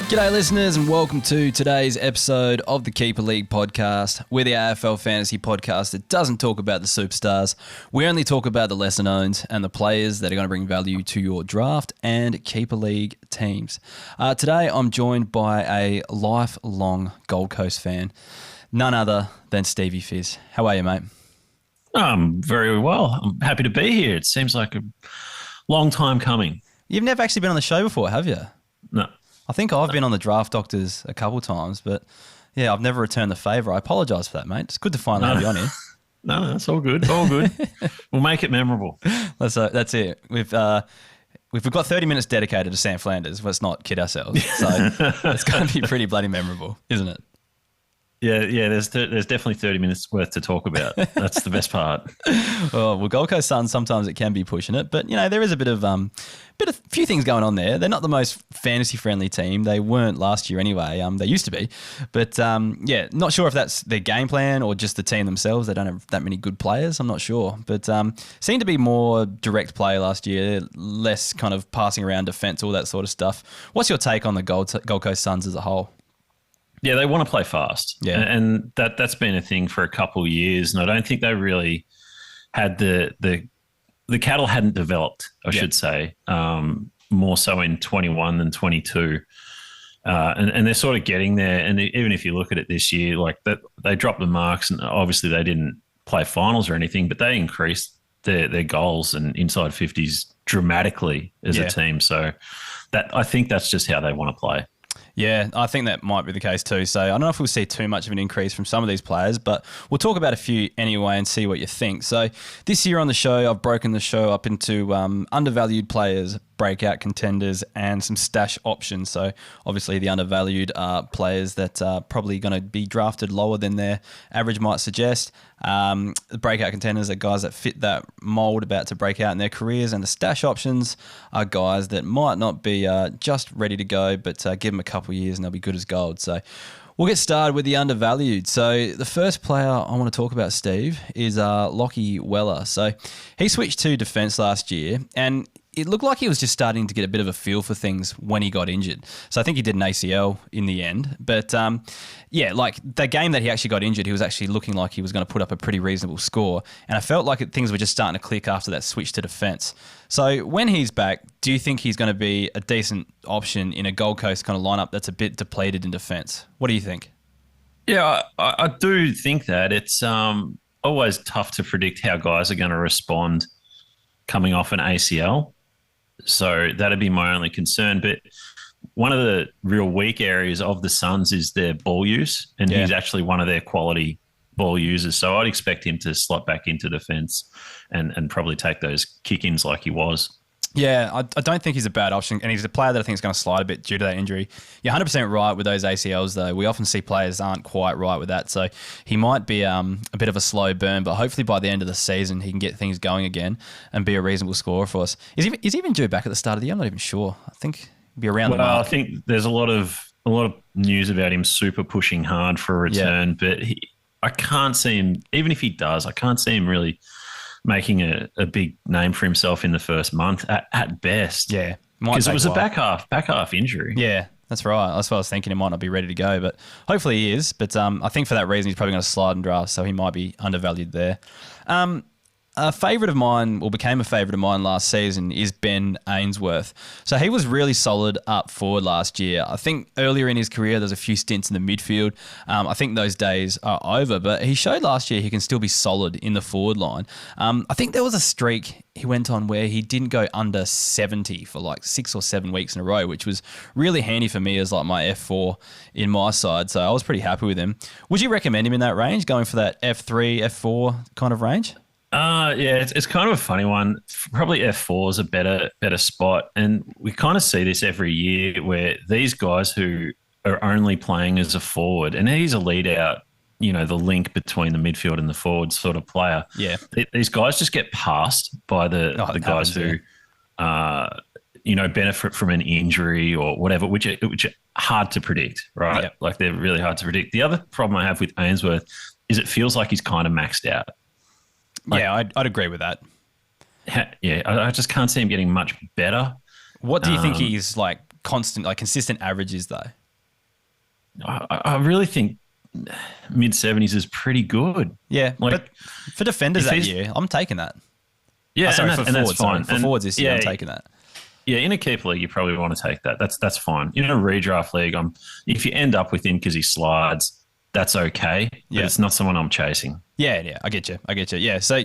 G'day listeners and welcome to today's episode of the Keeper League podcast. We're the AFL fantasy podcast that doesn't talk about the superstars. We only talk about the lesser knowns and the players that are going to bring value to your draft and Keeper League teams. Today I'm joined by a lifelong Gold Coast fan, none other than Stevie Fizz. How are you, mate? Very well. I'm happy to be here. It seems like a long time coming. You've never actually been on the show before, have you? No. I think I've been on the Draft Doctors a couple times, but yeah, I've never returned the favour. I apologise for that, mate. It's good to finally have you on here. No, that's all good. All good. We'll make it memorable. That's it. We've got 30 minutes dedicated to Sam Flanders. Let's not kid ourselves. So it's going to be pretty bloody memorable, isn't it? Yeah. There's definitely 30 minutes worth to talk about. That's the best part. Well, Gold Coast Suns, sometimes it can be pushing it, but there is a bit of few things going on there. They're not the most fantasy friendly team. They weren't last year anyway. They used to be, but not sure if that's their game plan or just the team themselves. They don't have that many good players. I'm not sure, but seemed to be more direct play last year, less kind of passing around defense, all that sort of stuff. What's your take on the Gold Coast Suns as a whole? Yeah, they want to play fast. Yeah. And that's been a thing for a couple of years. And I don't think they really had the cattle hadn't developed, I should say, more so in 21 than 22. And they're sort of getting there. And even if you look at it this year, like that, they dropped the marks and obviously they didn't play finals or anything, but they increased their goals and inside 50s dramatically as a team. So I think that's just how they want to play. Yeah, I think that might be the case too. So I don't know if we'll see too much of an increase from some of these players, but we'll talk about a few anyway and see what you think. So this year on the show, I've broken the show up into undervalued players, breakout contenders, and some stash options. So obviously the undervalued are players that are probably going to be drafted lower than their average might suggest. The breakout contenders are guys that fit that mold about to break out in their careers, and the stash options are guys that might not be just ready to go, but give them a couple of years and they'll be good as gold. So we'll get started with the undervalued. So the first player I want to talk about, Steve, is Lachie Weller. So he switched to defence last year, and it looked like he was just starting to get a bit of a feel for things when he got injured. So I think he did an ACL in the end. But like the game that he actually got injured, he was actually looking like he was going to put up a pretty reasonable score. And I felt like things were just starting to click after that switch to defence. So when he's back, do you think he's going to be a decent option in a Gold Coast kind of lineup that's a bit depleted in defence? What do you think? Yeah, I do think that. It's always tough to predict how guys are going to respond coming off an ACL. So that'd be my only concern. But one of the real weak areas of the Suns is their ball use, and he's actually one of their quality ball users. So I'd expect him to slot back into defence and probably take those kick-ins like he was. Yeah, I don't think he's a bad option, and he's a player that I think is going to slide a bit due to that injury. You're 100% right with those ACLs, though. We often see players aren't quite right with that, so he might be a bit of a slow burn, but hopefully by the end of the season he can get things going again and be a reasonable scorer for us. Is he even due back at the start of the year? I'm not even sure. I think he'll be around the mark. I think there's a lot of news about him super pushing hard for a return, but I can't see him, even if he does, I can't see him really making a big name for himself in the first month at best. Yeah. Because it was a back half injury. Yeah, that's right. That's what I was thinking. He might not be ready to go, but hopefully he is. But I think for that reason, he's probably going to slide in draft, so he might be undervalued there. A favourite of mine, or became a favourite of mine last season, is Ben Ainsworth. So he was really solid up forward last year. I think earlier in his career, there's a few stints in the midfield. I think those days are over, but he showed last year he can still be solid in the forward line. I think there was a streak he went on where he didn't go under 70 for like 6 or 7 weeks in a row, which was really handy for me as like my F4 in my side. So I was pretty happy with him. Would you recommend him in that range, going for that F3, F4 kind of range? It's kind of a funny one. Probably F4 is a better spot. And we kind of see this every year where these guys who are only playing as a forward, and he's a lead out, the link between the midfield and the forward sort of player. Yeah. These guys just get passed by the guys who, benefit from an injury or whatever, which are hard to predict, right? Yep. Like they're really hard to predict. The other problem I have with Ainsworth is it feels like he's kind of maxed out. I'd agree with that. Yeah, I just can't see him getting much better. What do you think he's like consistent average is though? I really think mid-70s is pretty good. Yeah, Like, but for defenders that year, I'm taking that. Yeah, sorry, and for that's forwards. fine. For forwards this year, I'm taking that. Yeah, in a keeper league, you probably want to take that. That's fine. In a redraft league, if you end up with him because he slides, that's okay. But it's not someone I'm chasing. Yeah, I get you. Yeah, so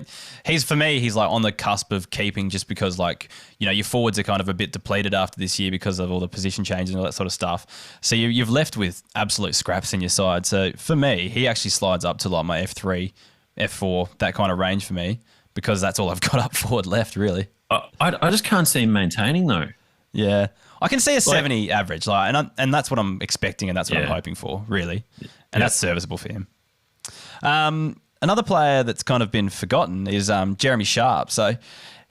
for me, he's like on the cusp of keeping just because, like, you know, your forwards are kind of a bit depleted after this year because of all the position changes and all that sort of stuff. So you've left with absolute scraps in your side. So for me, he actually slides up to like my F3, F4, that kind of range for me, because that's all I've got up forward left, really. I just can't see him maintaining though. Yeah, I can see a 70 average, like, and that's what I'm expecting, and that's what I'm hoping for, really, and that's serviceable for him. Another player that's kind of been forgotten is Jeremy Sharp. So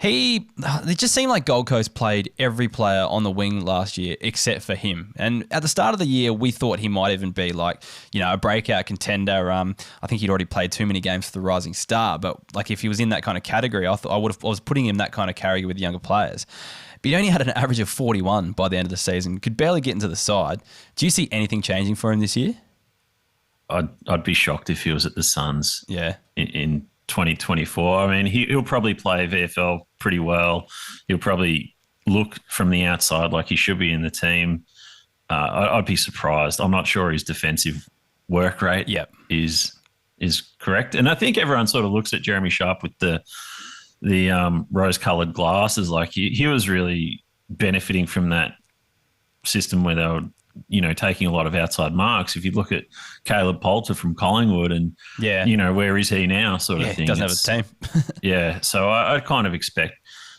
it just seemed like Gold Coast played every player on the wing last year except for him. And at the start of the year, we thought he might even be like, you know, a breakout contender. I think he'd already played too many games for the Rising Star, but like if he was in that kind of category, I was putting him that kind of category with younger players. But he only had an average of 41 by the end of the season, could barely get into the side. Do you see anything changing for him this year? I'd be shocked if he was at the Suns. Yeah. In 2024. I mean, he'll probably play VFL pretty well. He'll probably look from the outside like he should be in the team. I'd be surprised. I'm not sure his defensive work rate is correct. And I think everyone sort of looks at Jeremy Sharp with the rose-coloured glasses. Like he was really benefiting from that system where they were, you know, taking a lot of outside marks. If you look at Caleb Poulter from Collingwood and, you know, where is he now sort of thing. He doesn't have a team. So I kind of expect,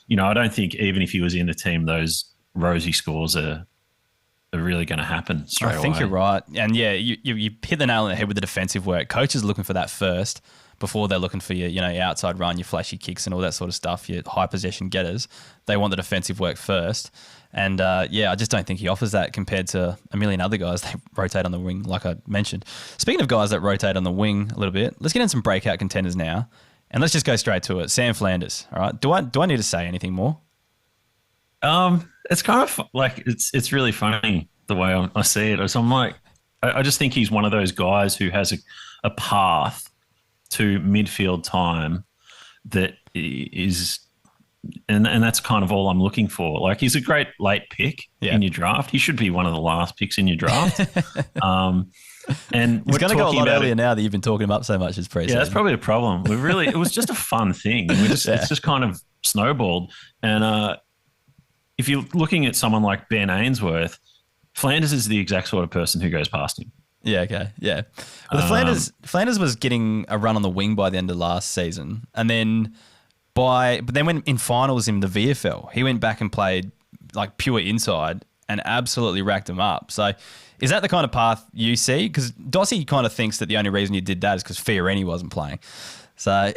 you know, I don't think even if he was in the team, those rosy scores are really going to happen straight away. I think you're right. And yeah, you hit the nail on the head with the defensive work. Coaches are looking for that first before they're looking for your, you know, your outside run, your flashy kicks and all that sort of stuff, your high possession getters. They want the defensive work first. And I just don't think he offers that compared to a million other guys that rotate on the wing, like I mentioned. Speaking of guys that rotate on the wing a little bit, let's get in some breakout contenders now. And let's just go straight to it. Sam Flanders, all right? Do I need to say anything more? It's kind of like, it's really funny the way I see it. So I'm like, I just think he's one of those guys who has a path to midfield time that is... And that's kind of all I'm looking for. Like, he's a great late pick in your draft. He should be one of the last picks in your draft. And he's going to go a lot earlier now that you've been talking about so much as pre-season. Yeah, that's probably a problem. It was just a fun thing. It's just kind of snowballed. And if you're looking at someone like Ben Ainsworth, Flanders is the exact sort of person who goes past him. Yeah, okay, yeah. Well, Flanders was getting a run on the wing by the end of last season, and then... But then when in finals in the VFL, he went back and played like pure inside and absolutely racked him up. So is that the kind of path you see? Because Dossie kind of thinks that the only reason he did that is because Fiorini wasn't playing. So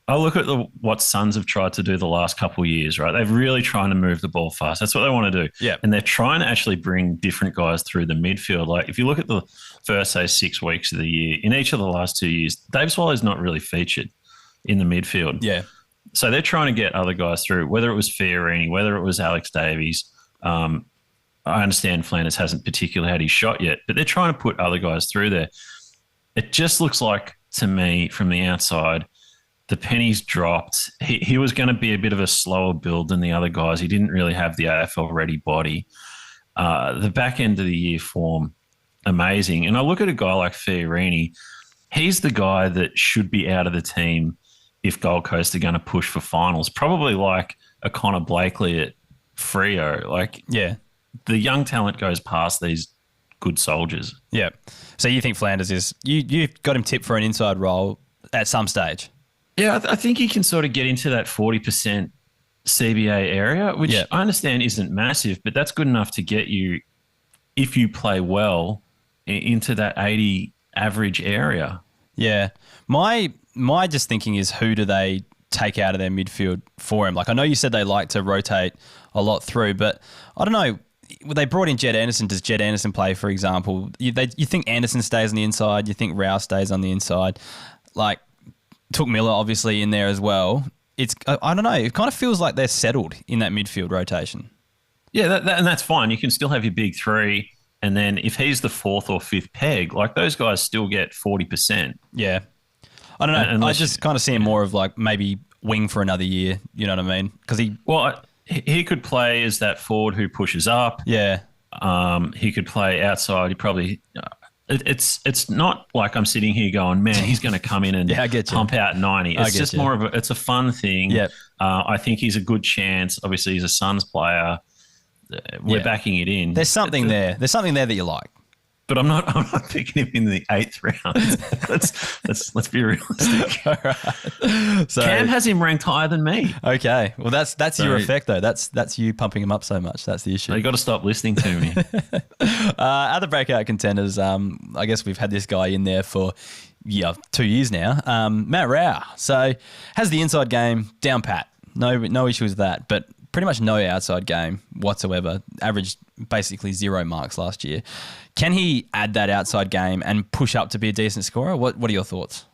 I look at what Suns have tried to do the last couple of years, right? They're really trying to move the ball fast. That's what they want to do. Yeah. And they're trying to actually bring different guys through the midfield. Like if you look at the first, say, 6 weeks of the year, in each of the last 2 years, Dave Swallow's not really featured in the midfield. Yeah. So they're trying to get other guys through, whether it was Fiorini, whether it was Alex Davies. I understand Flanders hasn't particularly had his shot yet, but they're trying to put other guys through there. It just looks like, to me, from the outside, the pennies dropped. He was going to be a bit of a slower build than the other guys. He didn't really have the AFL-ready body. The back end of the year form, amazing. And I look at a guy like Fiorini. He's the guy that should be out of the team if Gold Coast are going to push for finals. Probably like a Connor Blakely at Freo. Like, yeah, the young talent goes past these good soldiers. Yeah. So you think Flanders is... You've got him tipped for an inside role at some stage? Yeah, I think he can sort of get into that 40% CBA area, which I understand isn't massive, but that's good enough to get you, if you play well, into that 80 average area. Yeah. My just thinking is, who do they take out of their midfield for him? Like, I know you said they like to rotate a lot through, but I don't know. They brought in Jed Anderson. Does Jed Anderson play, for example? You think Anderson stays on the inside? You think Rowell stays on the inside? Like, Took Miller obviously in there as well. I don't know. It kind of feels like they're settled in that midfield rotation. Yeah, and that's fine. You can still have your big three. And then if he's the fourth or fifth peg, like those guys still get 40%. Yeah. I don't know. Unless I just kind of see him more of like maybe wing for another year. You know what I mean? Because he could play as that forward who pushes up. Yeah. He could play outside. He probably it's not like I'm sitting here going, man, he's going to come in and Yeah, I get you. pump out 90. It's just more of it's a fun thing. Yep. I think he's a good chance. Obviously, he's a Suns player. We're backing it in. There's something there. There's something there that you like. But I'm not picking him in the 8th round. let's be realistic. All right. So, Cam has him ranked higher than me. Okay. Well, that's your effect though. That's you pumping him up so much. That's the issue. You got to stop listening to me. Other breakout contenders. I guess we've had this guy in there for 2 years now. Matt Rowell. So has the inside game down pat. No issue with that. But pretty much no outside game whatsoever. Averaged basically 0 marks last year. Can he add that outside game and push up to be a decent scorer? What are your thoughts?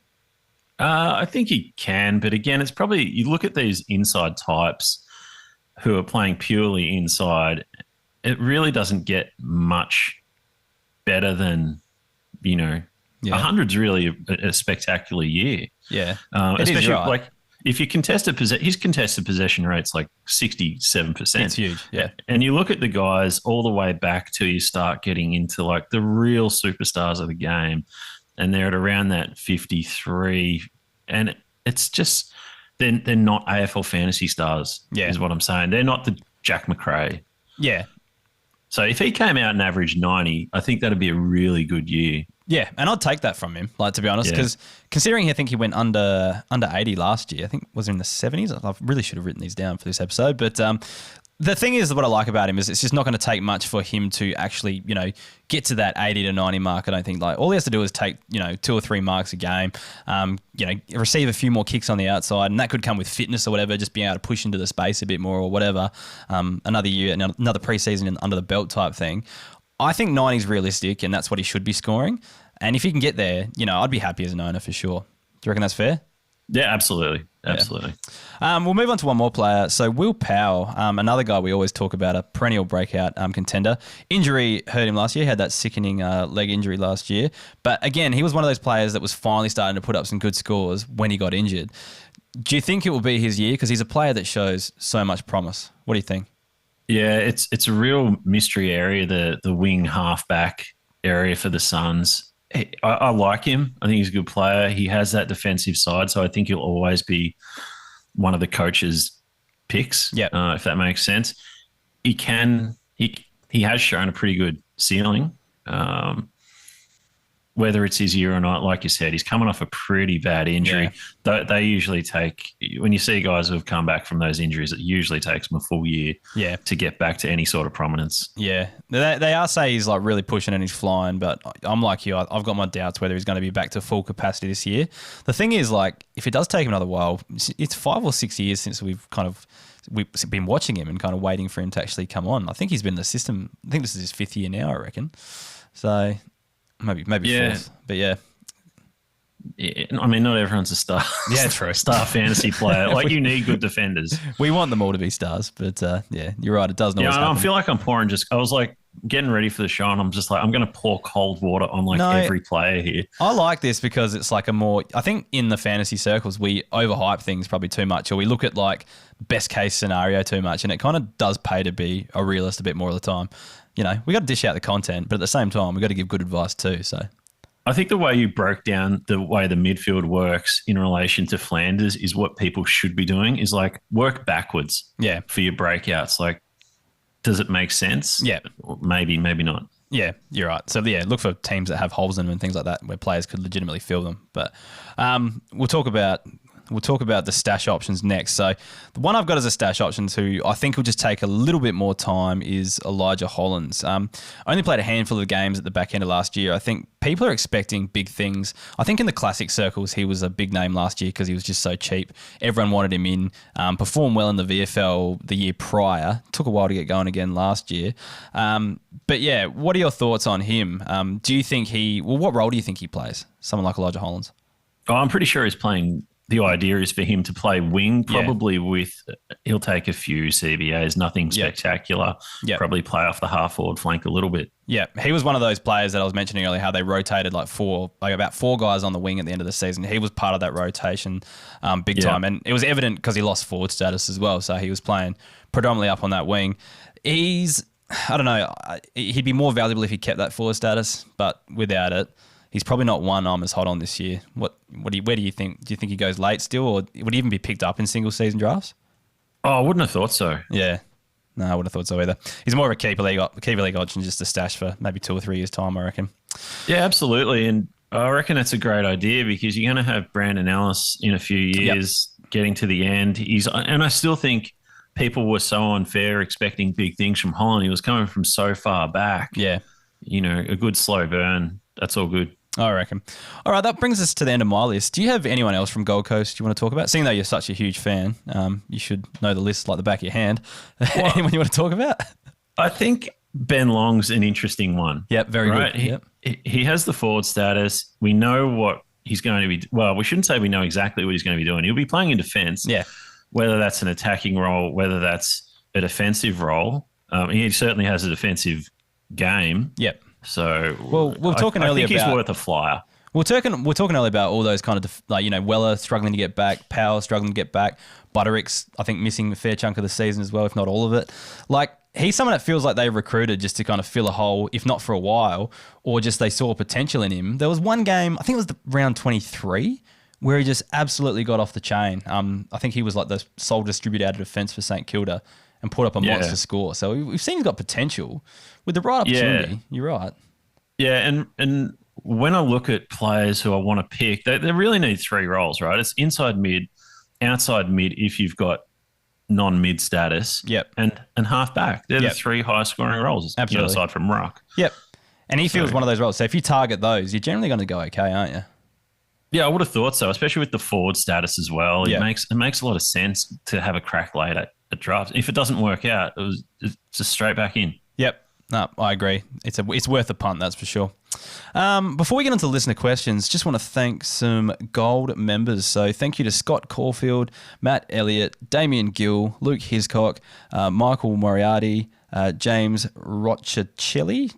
I think he can, but again, it's probably you look at these inside types who are playing purely inside. It really doesn't get much better than 100's really a spectacular year. Yeah, especially right. like. If you his contested possession rate's like 67%. It's huge, yeah. And you look at the guys all the way back till you start getting into like the real superstars of the game, and they're at around that 53, and it's just they're not AFL fantasy stars. Yeah, is what I'm saying. They're not the Jack McRae. Yeah. So if he came out and averaged 90, I think that'd be a really good year. Yeah, and I'd take that from him, like to be honest, because considering I think he went under 80 last year, I think was in the 70s. I really should have written these down for this episode, but the thing is, what I like about him is it's just not going to take much for him to actually, get to that 80 to 90 mark. I don't think all he has to do is take, 2 or 3 marks a game, receive a few more kicks on the outside, and that could come with fitness or whatever, just being able to push into the space a bit more or whatever. Another year, another preseason under the belt type thing. I think 90 is realistic, and that's what he should be scoring. And if he can get there, I'd be happy as an owner for sure. Do you reckon that's fair? Yeah, absolutely. Absolutely. Yeah. We'll move on to one more player. So Wil Powell, another guy we always talk about, a perennial breakout contender. Injury hurt him last year. He had that sickening leg injury last year. But again, he was one of those players that was finally starting to put up some good scores when he got injured. Do you think it will be his year? Because he's a player that shows so much promise. What do you think? Yeah, it's a real mystery area, the wing halfback area for the Suns. I like him. I think he's a good player. He has that defensive side, so I think he'll always be one of the coach's picks, if that makes sense. He has shown a pretty good ceiling. Whether it's his year or not, like you said, he's coming off a pretty bad injury. Yeah. They usually take, when you see guys who have come back from those injuries, it usually takes them a full year to get back to any sort of prominence. Yeah. They are saying he's like really pushing and he's flying, but I'm like you, I've got my doubts whether he's going to be back to full capacity this year. The thing is, like, if it does take him another while, it's 5 or 6 years since we've been watching him and kind of waiting for him to actually come on. I think he's been in the system. I think this is his 5th year now, I reckon. So maybe 4th, but yeah. I mean, not everyone's a star. Yeah, true. Star fantasy player. Like, you need good defenders. We want them all to be stars, but you're right. It doesn't always happen. I feel like I'm pouring I was like getting ready for the show, and I'm just like, I'm going to pour cold water on every player here. I like this because it's like I think in the fantasy circles, we overhype things probably too much, or we look at like best case scenario too much, and it kind of does pay to be a realist a bit more of the time. We got to dish out the content, but at the same time, we got to give good advice too. So I think the way you broke down the way the midfield works in relation to Flanders is what people should be doing, is like work backwards for your breakouts. Like, does it make sense? Yeah. Maybe not. Yeah, you're right. So, look for teams that have holes in them and things like that where players could legitimately fill them. But we'll talk about the stash options next. So the one I've got as a stash option who I think will just take a little bit more time is Elijah Hollands. Only played a handful of games at the back end of last year. I think people are expecting big things. I think in the classic circles, he was a big name last year because he was just so cheap. Everyone wanted him in. Performed well in the VFL the year prior. Took a while to get going again last year. But yeah, what are your thoughts on him? Do you think what role do you think he plays? Someone like Elijah Hollands? Oh, I'm pretty sure he's playing the idea is for him to play wing, probably he'll take a few CBAs, nothing spectacular. Yeah. Probably play off the half forward flank a little bit. Yeah, he was one of those players that I was mentioning earlier, how they rotated about 4 guys on the wing at the end of the season. He was part of that rotation big time. And it was evident because he lost forward status as well. So he was playing predominantly up on that wing. I don't know, he'd be more valuable if he kept that forward status, but without it, he's probably not one I'm as hot on this year. Where do you think? Do you think he goes late still, or would he even be picked up in single season drafts? Oh, I wouldn't have thought so. Yeah. No, I wouldn't have thought so either. He's more of a keeper league option, just a stash for maybe 2 or 3 years' time, I reckon. Yeah, absolutely. And I reckon that's a great idea because you're going to have Brandon Ellis in a few years getting to the end. And I still think people were so unfair expecting big things from Holland. He was coming from so far back. Yeah. A good slow burn. That's all good. I reckon. All right, that brings us to the end of my list. Do you have anyone else from Gold Coast you want to talk about? Seeing though you're such a huge fan, you should know the list like the back of your hand. Well, anyone you want to talk about? I think Ben Long's an interesting one. Yep, very good. He has the forward status. We know what he's going to be. Well, we shouldn't say we know exactly what he's going to be doing. He'll be playing in defence. Yeah. Whether that's an attacking role, whether that's a defensive role. He certainly has a defensive game. Yep. So, we're talking earlier about. I think he's worth a flyer. We're talking earlier about all those kind of, Weller struggling to get back, Powell struggling to get back, Butterick's, I think, missing a fair chunk of the season as well, if not all of it. Like, he's someone that feels like they recruited just to kind of fill a hole, if not for a while, or just they saw potential in him. There was one game, I think it was round 23, where he just absolutely got off the chain. I think he was like the sole distributor out of defence for St Kilda and put up a monster score. So we've seen he's got potential. With the right opportunity, you're right. Yeah, and when I look at players who I want to pick, they really need 3 roles, right? It's inside mid, outside mid if you've got non-mid status, and half back. They're the 3 high scoring roles, aside from ruck. Yep. And he feels one of those roles. So if you target those, you're generally going to go okay, aren't you? Yeah, I would have thought so, especially with the forward status as well. It makes a lot of sense to have a crack late at draft. If it doesn't work out, it's just straight back in. Yep. No, I agree. It's worth a punt, that's for sure. Before we get into listener questions, just want to thank some gold members. So thank you to Scott Caulfield, Matt Elliott, Damien Gill, Luke Hiscock, Michael Moriarty, James Cioli.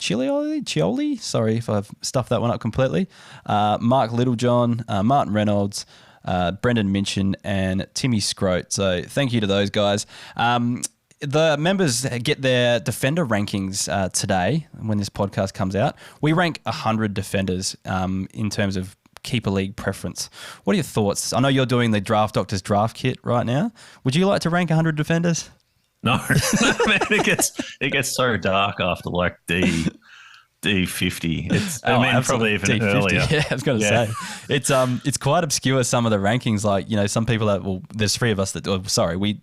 Sorry if I've stuffed that one up completely. Mark Littlejohn, Martin Reynolds, Brendan Minchin, and Timmy Scroat. So thank you to those guys. The members get their defender rankings today when this podcast comes out. We rank 100 defenders in terms of keeper league preference. What are your thoughts? I know you're doing the Draft Doctors draft kit right now. Would you like to rank 100 defenders? No, man, it gets so dark after like D50. It's probably even D50. Earlier. Yeah, I was going to say it's quite obscure. Some of the rankings, like some people that there's 3 of us that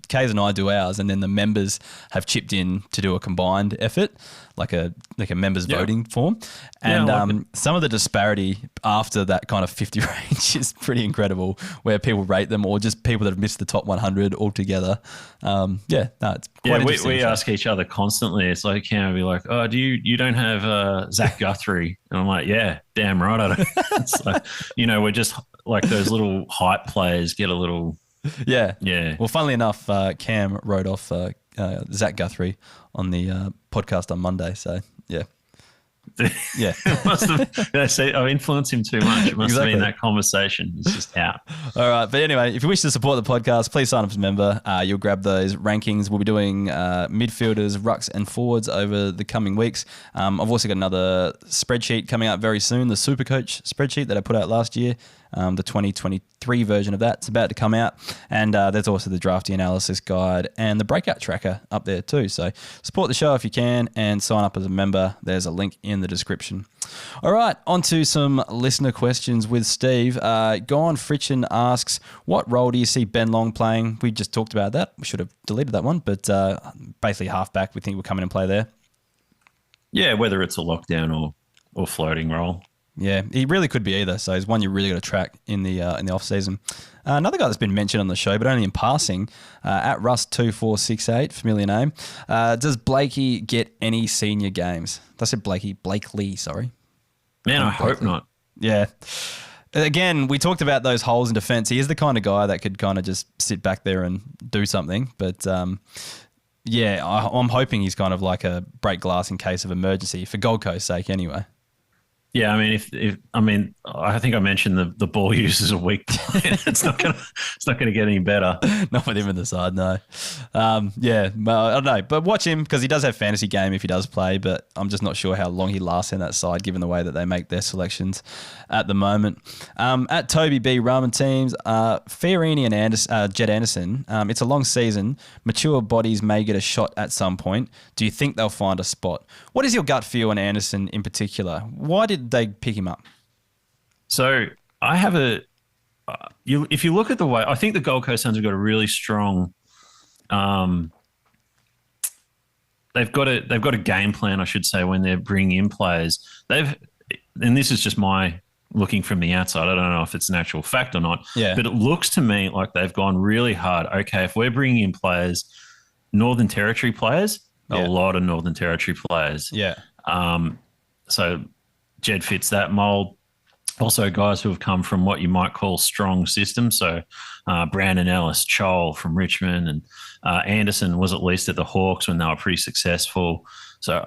Kays and I do ours, and then the members have chipped in to do a combined effort, like a members voting form. And some of the disparity after that kind of 50 range is pretty incredible, where people rate them, or just people that have missed the top 100 altogether. It's quite interesting. We ask each other constantly. It's like, can we be like, oh, you don't have Zach Guthrie? And I'm like, yeah, damn right I don't. It's like, we're just like those little hype players get a little. Yeah. Well, funnily enough, Cam wrote off Zach Guthrie on the podcast on Monday. So, yeah. Yeah. I've influenced him too much. It must have been that conversation. It's just out. All right. But anyway, if you wish to support the podcast, please sign up as a member. You'll grab those rankings. We'll be doing midfielders, rucks, and forwards over the coming weeks. I've also got another spreadsheet coming out very soon, the Supercoach spreadsheet that I put out last year. The 2023 version of that's about to come out. And there's also the drafty analysis guide and the breakout tracker up there too. So support the show if you can and sign up as a member. There's a link in the description. All right, on to some listener questions with Steve. Gone Fritchen asks, what role do you see Ben Long playing? We just talked about that. We should have deleted that one, but basically halfback, we think will come in and play there. Yeah, whether it's a lockdown or floating role. Yeah, he really could be either. So he's one you really got to track in the off season. Another guy that's been mentioned on the show, but only in passing, at Rust2468, familiar name. Does Blakey get any senior games? I said Blakely, sorry. Man, I hope not. Yeah. Again, we talked about those holes in defence. He is the kind of guy that could kind of just sit back there and do something. But yeah, I'm hoping he's kind of like a break glass in case of emergency for Gold Coast's sake anyway. Yeah, I mean, I think I mentioned the ball use is a weak point. It's not gonna get any better. Not with him in the side, no. Yeah, well, I don't know, but watch him because he does have fantasy game if he does play. But I'm just not sure how long he lasts in that side, given the way that they make their selections at the moment. At Toby B Ramen teams, Fiorini and Jed Anderson. It's a long season. Mature bodies may get a shot at some point. Do you think they'll find a spot? What is your gut feel on Anderson in particular? Why did they pick him up? So I have if you look at the way, I think the Gold Coast Suns have got a really strong, they've got a game plan, I should say, when they're bringing in players. And this is just my looking from the outside. I don't know if it's an actual fact or not, but it looks to me like they've gone really hard. Okay, if we're bringing in players, Northern Territory players, a lot of Northern Territory players. Yeah. So Jed fits that mold. Also, guys who have come from what you might call strong systems. So Brandon Ellis, Chol from Richmond, and Anderson was at least at the Hawks when they were pretty successful. So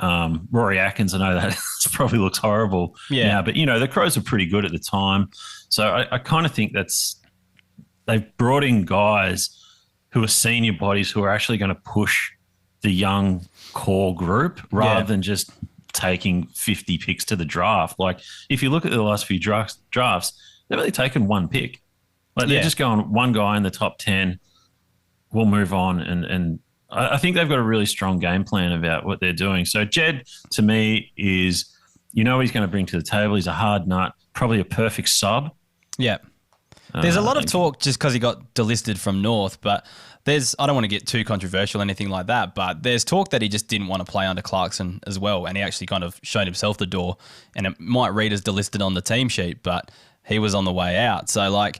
Rory Atkins, I know that probably looks horrible now, but, the Crows were pretty good at the time. So I kind of think they've brought in guys who are senior bodies who are actually going to push the young core group rather than just taking 50 picks to the draft. Like, if you look at the last few drafts, they've only taken one pick. Like, they're just going one guy in the top 10, we'll move on. And I think they've got a really strong game plan about what they're doing. So Jed, to me, is, he's going to bring to the table. He's a hard nut, probably a perfect sub. Yeah. There's a lot of talk just because he got delisted from North, but I don't want to get too controversial or anything like that, but there's talk that he just didn't want to play under Clarkson as well, and he actually kind of showed himself the door, and it might read as delisted on the team sheet, but he was on the way out. So,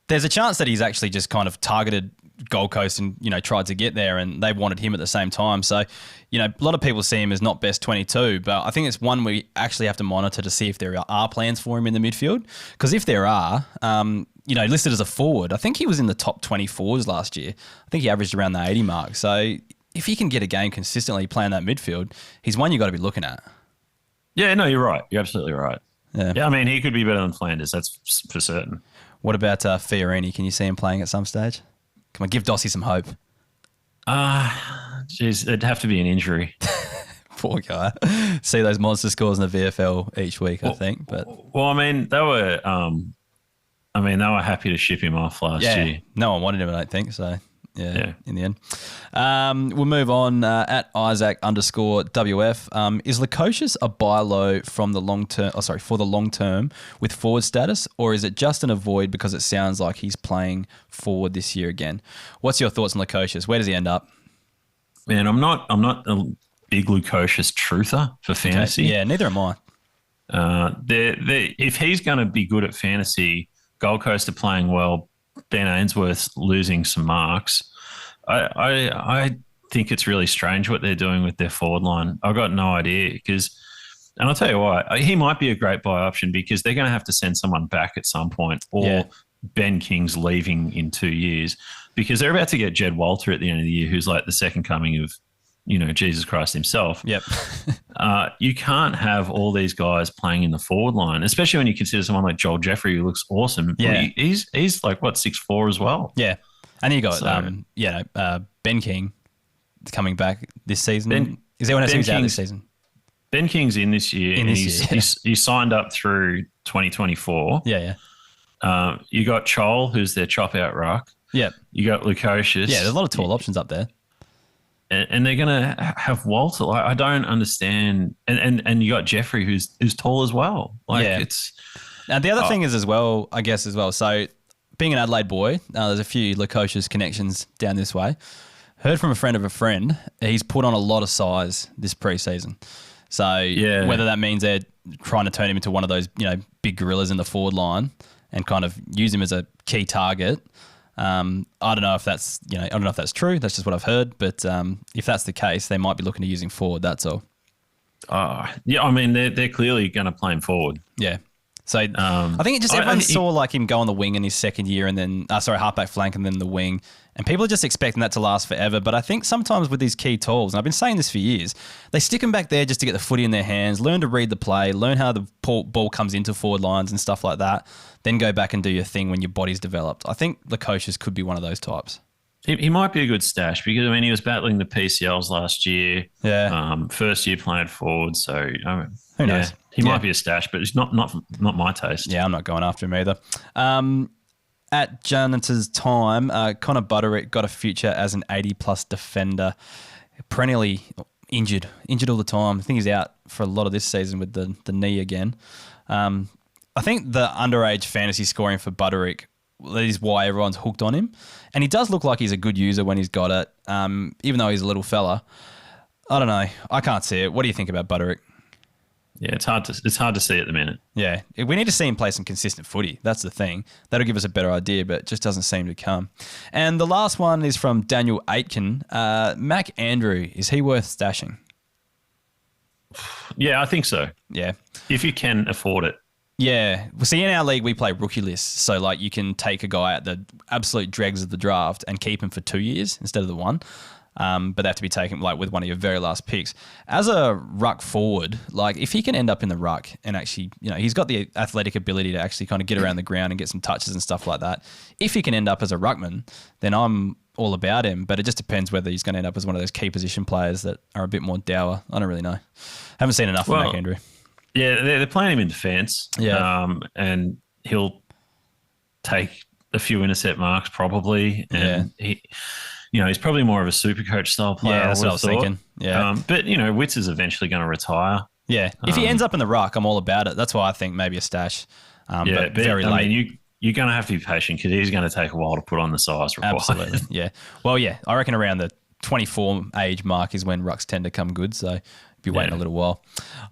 there's a chance that he's actually just kind of targeted Gold Coast and, tried to get there, and they wanted him at the same time. So, a lot of people see him as not best 22, but I think it's one we actually have to monitor to see if there are plans for him in the midfield. Because if there are, listed as a forward, I think he was in the top 24s last year. I think he averaged around the 80 mark. So if he can get a game consistently playing that midfield, he's one you got to be looking at. Yeah, no, you're right. You're absolutely right. Yeah, I mean, he could be better than Flanders. That's for certain. What about Fiorini? Can you see him playing at some stage? Come on, give Dossie some hope. It'd have to be an injury. Poor guy. See those monster scores in the VFL each week, I think. But I mean, they were happy to ship him off last year. No one wanted him, I don't think. So, in the end. We'll move on at Isaac_WF. Is Lachocious a buy low from the long term? For the long term with forward status, or is it just an avoid because it sounds like he's playing forward this year again? What's your thoughts on Lachocious? Where does he end up? Man, I'm not a big Lachocious truther for fantasy. Okay. Yeah, neither am I. If he's going to be good at fantasy, Gold Coast are playing well, Ben Ainsworth's losing some marks. I think it's really strange what they're doing with their forward line. I've got no idea and I'll tell you why. He might be a great buy option because they're going to have to send someone back at some point, or Ben King's leaving in 2 years, because they're about to get Jed Walter at the end of the year, who's like the second coming of, Jesus Christ himself. Yep. You can't have all these guys playing in the forward line, especially when you consider someone like Joel Jeffrey, who looks awesome. Yeah. He's like, 6'4" as well. Yeah. And you got, Ben King coming back this season. Is anyone else who's out this season? Ben King's in this year. He signed up through 2024. Yeah. You got Chol, who's their chop out ruck. Yep. You got Lachocious. Yeah, there's a lot of tall options up there. And they're going to have Walter. Like, I don't understand. And you got Jeffrey, who's tall as well. It's. Now, the other thing is as well. So being an Adelaide boy, there's a few Lachocious connections down this way. Heard from a friend of a friend, he's put on a lot of size this preseason. So whether that means they're trying to turn him into one of those, big gorillas in the forward line and kind of use him as a key target. I don't know if that's, true. That's just what I've heard. But if that's the case, they might be looking to use him forward. That's all. I mean, they're clearly going to play him forward. Yeah. So I think everyone saw like him go on the wing in his second year and then, halfback flank and then the wing. And people are just expecting that to last forever. But I think sometimes with these key tools, and I've been saying this for years, they stick them back there just to get the footy in their hands, learn to read the play, learn how the ball comes into forward lines and stuff like that, then go back and do your thing when your body's developed. I think the coaches could be one of those types. He might be a good stash because, I mean, he was battling the PCLs last year. Yeah. First year playing forward. So, who knows? He might be a stash, but it's not my taste. Yeah, I'm not going after him either. At Janitor's time, Connor Butterick got a future as an 80-plus defender, perennially injured all the time. I think he's out for a lot of this season with the knee again. I think the underage fantasy scoring for Butterick is why everyone's hooked on him. And he does look like he's a good user when he's got it, even though he's a little fella. I don't know. I can't see it. What do you think about Butterick? Yeah, it's hard to see at the minute. Yeah, we need to see him play some consistent footy. That's the thing. That'll give us a better idea, but it just doesn't seem to come. And the last one is from Daniel Aitken. Mac Andrew, is he worth stashing? Yeah, I think so. Yeah. If you can afford it. Yeah. Well, see, in our league, we play rookie lists. So, like, you can take a guy at the absolute dregs of the draft and keep him for 2 years instead of the one. But they have to be taken like with one of your very last picks. As a ruck forward, like if he can end up in the ruck and actually, he's got the athletic ability to actually kind of get around the ground and get some touches and stuff like that. If he can end up as a ruckman, then I'm all about him. But it just depends whether he's going to end up as one of those key position players that are a bit more dour. I don't really know. Haven't seen enough of Mac Andrew. Yeah, they're playing him in defence. Yeah. And he'll take a few intercept marks probably. And he's probably more of a super coach style player. Yeah, that's what I was thinking. Yeah. But, Witts is eventually going to retire. Yeah. If he ends up in the ruck, I'm all about it. That's why I think maybe a stash. But very late. I mean, you're going to have to be patient because he's going to take a while to put on the size required. Absolutely. Yeah. Well, yeah, I reckon around the 24 age mark is when rucks tend to come good. So be waiting a little while.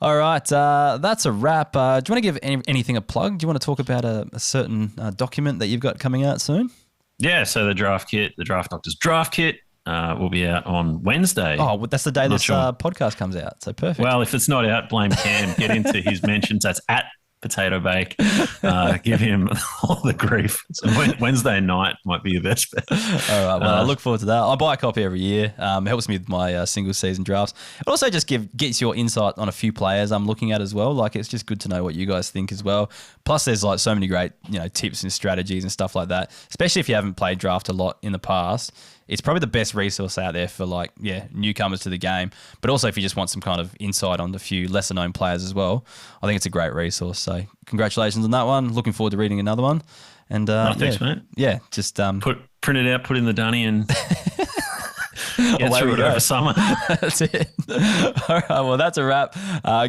All right. That's a wrap. Do you want to give anything a plug? Do you want to talk about a certain document that you've got coming out soon? Yeah, so the draft kit, the Draft Doctors draft kit, will be out on Wednesday. Oh, well, that's the day this podcast comes out. So perfect. Well, if it's not out, blame Cam. Get into his mentions. That's at Potato Bake. Give him all the grief. So Wednesday night might be your best bet. All right. Well, I look forward to that. I buy a copy every year. It helps me with my single season drafts. It also just gets your insight on a few players I'm looking at as well. Like it's just good to know what you guys think as well. Plus, there's like so many great tips and strategies and stuff like that. Especially if you haven't played draft a lot in the past. It's probably the best resource out there for newcomers to the game. But also if you just want some kind of insight on a few lesser known players as well, I think it's a great resource. So congratulations on that one. Looking forward to reading another one. And thanks, mate. Yeah, just print it out, put it in the dunny, and get through it over summer. That's it. All right, well, that's a wrap.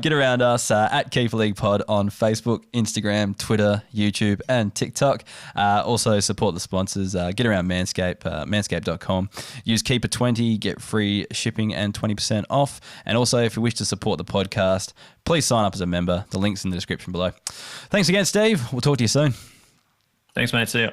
Get around us at Keeper League Pod on Facebook, Instagram, Twitter, YouTube, and TikTok. Also, support the sponsors. Get around Manscaped, manscaped.com. Use Keeper20, get free shipping and 20% off. And also, if you wish to support the podcast, please sign up as a member. The link's in the description below. Thanks again, Steve. We'll talk to you soon. Thanks, mate. See ya.